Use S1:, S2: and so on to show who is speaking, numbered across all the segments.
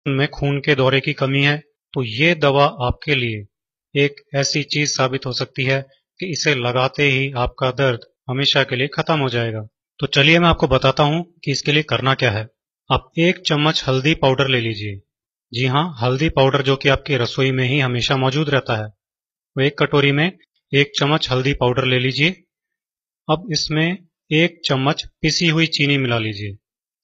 S1: में खून के दौरे की कमी है तो ये दवा आपके लिए एक ऐसी चीज साबित हो सकती है कि इसे लगाते ही आपका दर्द हमेशा के लिए खत्म हो जाएगा। तो चलिए मैं आपको बताता हूं कि इसके लिए करना क्या है। आप 1 चम्मच हल्दी पाउडर ले लीजिए। जी हाँ, हल्दी पाउडर जो कि आपकी रसोई में ही हमेशा मौजूद रहता है। तो 1 कटोरी में 1 चम्मच हल्दी पाउडर ले लीजिए। अब इसमें 1 चम्मच पिसी हुई चीनी मिला लीजिए।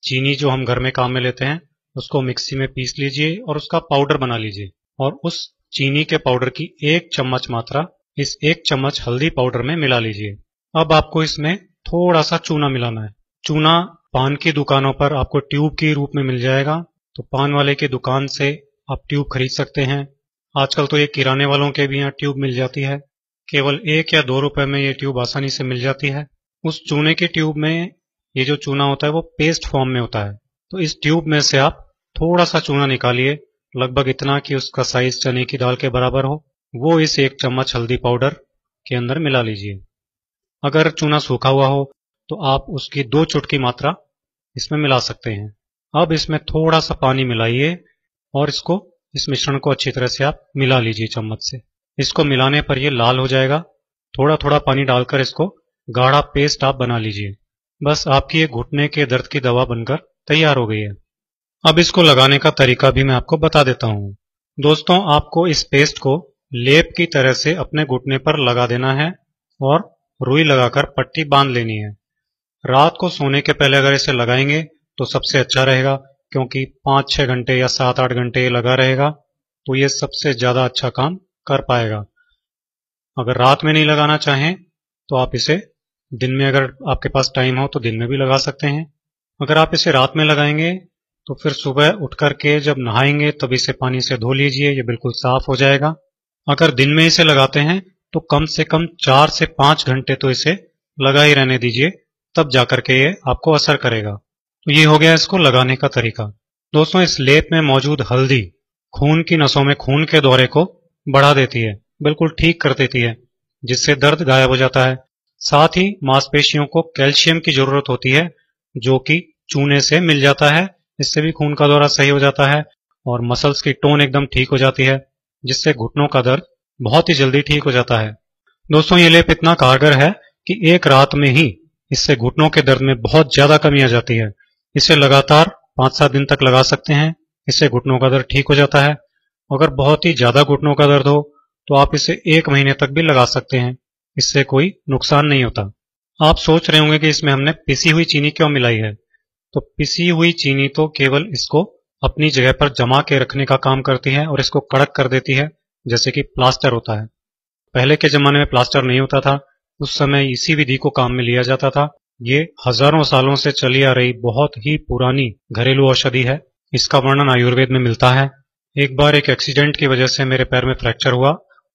S1: चीनी जो हम घर में काम में लेते हैं उसको मिक्सी में पीस लीजिए और उसका पाउडर बना लीजिए और उस चीनी के पाउडर की 1 चम्मच मात्रा इस 1 चम्मच हल्दी पाउडर में मिला लीजिए। अब आपको इसमें थोड़ा सा चूना मिलाना है। चूना पान की दुकानों पर आपको ट्यूब के रूप में मिल जाएगा, तो पान वाले की दुकान से आप ट्यूब खरीद सकते हैं। आजकल तो ये किराने वालों के भी यहाँ ट्यूब मिल जाती है। केवल 1 या 2 रुपए में ये ट्यूब आसानी से मिल जाती है। उस चूने की ट्यूब में ये जो चूना होता है वो पेस्ट फॉर्म में होता है। तो इस ट्यूब में से आप थोड़ा सा चूना निकालिए, लगभग इतना कि उसका साइज चने की दाल के बराबर हो। वो इस 1 चम्मच हल्दी पाउडर के अंदर मिला लीजिए। अगर चूना सूखा हुआ हो तो आप उसकी 2 चुटकी मात्रा इसमें मिला सकते हैं। अब इसमें थोड़ा सा पानी मिलाइए और इस मिश्रण को अच्छी तरह से आप मिला लीजिए चम्मच से। इसको मिलाने पर ये लाल हो जाएगा। थोड़ा थोड़ा पानी डालकर इसको गाढ़ा पेस्ट आप बना लीजिए। बस आपकी ये घुटने के दर्द की दवा बनकर तैयार हो गई है। अब इसको लगाने का तरीका भी मैं आपको बता देता हूँ। दोस्तों, आपको इस पेस्ट को लेप की तरह से अपने घुटने पर लगा देना है और रुई लगाकर पट्टी बांध लेनी है। रात को सोने के पहले अगर इसे लगाएंगे तो सबसे अच्छा रहेगा, क्योंकि 5-6 घंटे या 7-8 घंटे लगा रहेगा तो ये सबसे ज्यादा अच्छा काम कर पाएगा। अगर रात में नहीं लगाना चाहें तो आप इसे दिन में, अगर आपके पास टाइम हो तो दिन में भी लगा सकते हैं। अगर आप इसे रात में लगाएंगे तो फिर सुबह उठ करके जब नहाएंगे तब इसे पानी से धो लीजिए, ये बिल्कुल साफ हो जाएगा। अगर दिन में इसे लगाते हैं तो कम से कम 4 से 5 घंटे तो इसे लगा ही रहने दीजिए, तब जाकर के ये आपको असर करेगा। तो ये हो गया इसको लगाने का तरीका। दोस्तों, इस लेप में मौजूद हल्दी खून की नसों में खून के दौरे को बढ़ा देती है, बिल्कुल ठीक कर देती है, जिससे दर्द गायब हो जाता है। साथ ही मांसपेशियों को कैल्शियम की जरूरत होती है, जो कि चूने से मिल जाता है। इससे भी खून का दौरा सही हो जाता है और मसल्स की टोन एकदम ठीक हो जाती है, जिससे घुटनों का दर्द बहुत ही जल्दी ठीक हो जाता है। दोस्तों, ये लेप इतना कारगर है कि एक रात में ही इससे घुटनों के दर्द में बहुत ज्यादा कमी आ जाती है। इसे लगातार 5-7 दिन तक लगा सकते हैं, इससे घुटनों का दर्द ठीक हो जाता है। अगर बहुत ही ज्यादा घुटनों का दर्द हो तो आप इसे 1 महीने तक भी लगा सकते हैं, इससे कोई नुकसान नहीं होता। आप सोच रहे होंगे कि इसमें हमने पिसी हुई चीनी क्यों मिलाई है। तो पिसी हुई चीनी तो केवल इसको अपनी जगह पर जमा के रखने का काम करती है और इसको कड़क कर देती है, जैसे कि प्लास्टर होता है। पहले के जमाने में प्लास्टर नहीं होता था, उस समय इसी विधि को काम में लिया जाता था। ये हजारों सालों से चली आ रही बहुत ही पुरानी घरेलू औषधि है। इसका वर्णन आयुर्वेद में मिलता है। एक बार एक एक्सीडेंट की वजह से मेरे पैर में फ्रैक्चर हुआ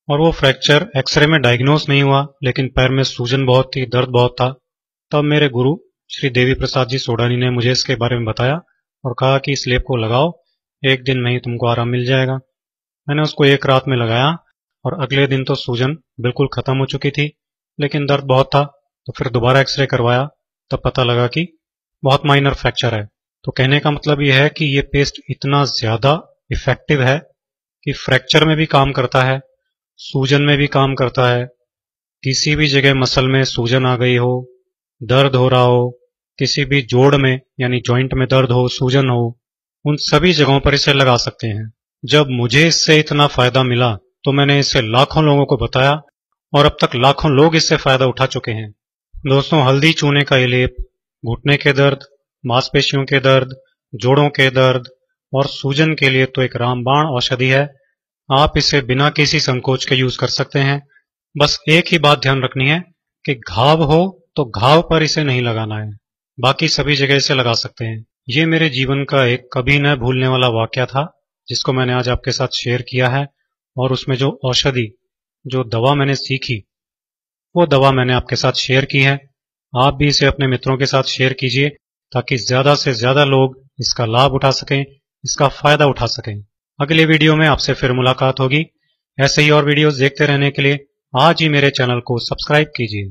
S1: और वो फ्रैक्चर एक्सरे में डायग्नोस नहीं हुआ, लेकिन पैर में सूजन बहुत थी, दर्द बहुत था। तब मेरे गुरु श्री देवी प्रसाद जी सोडानी ने मुझे इसके बारे में बताया और कहा कि इस लेप को लगाओ, 1 दिन में ही तुमको आराम मिल जाएगा। मैंने उसको 1 रात में लगाया और अगले दिन तो सूजन बिल्कुल खत्म हो चुकी थी, लेकिन दर्द बहुत था। तो फिर दोबारा एक्सरे करवाया, तब पता लगा कि बहुत माइनर फ्रैक्चर है। तो कहने का मतलब यह है कि ये पेस्ट इतना ज्यादा इफेक्टिव है कि फ्रैक्चर में भी काम करता है, सूजन में भी काम करता है। किसी भी जगह मसल में सूजन आ गई हो, दर्द हो रहा हो, किसी भी जोड़ में यानी जॉइंट में दर्द हो, सूजन हो, उन सभी जगहों पर इसे लगा सकते हैं। जब मुझे इससे इतना फायदा मिला तो मैंने इसे लाखों लोगों को बताया और अब तक लाखों लोग इससे फायदा उठा चुके हैं। दोस्तों, हल्दी चूने का ये लेप घुटने के दर्द, मांसपेशियों के दर्द, जोड़ों के दर्द और सूजन के लिए तो एक रामबाण औषधि है। आप इसे बिना किसी संकोच के यूज कर सकते हैं। बस एक ही बात ध्यान रखनी है कि घाव हो तो घाव पर इसे नहीं लगाना है, बाकी सभी जगह इसे लगा सकते हैं। ये मेरे जीवन का एक कभी न भूलने वाला वाकया था, जिसको मैंने आज आपके साथ शेयर किया है। और उसमें जो औषधि, जो दवा मैंने सीखी, वो दवा मैंने आपके साथ शेयर की है। आप भी इसे अपने मित्रों के साथ शेयर कीजिए, ताकि ज्यादा से ज्यादा लोग इसका लाभ उठा सकें, इसका फायदा उठा सकें। अगले वीडियो में आपसे फिर मुलाकात होगी। ऐसे ही और वीडियोस देखते रहने के लिए आज ही मेरे चैनल को सब्सक्राइब कीजिए।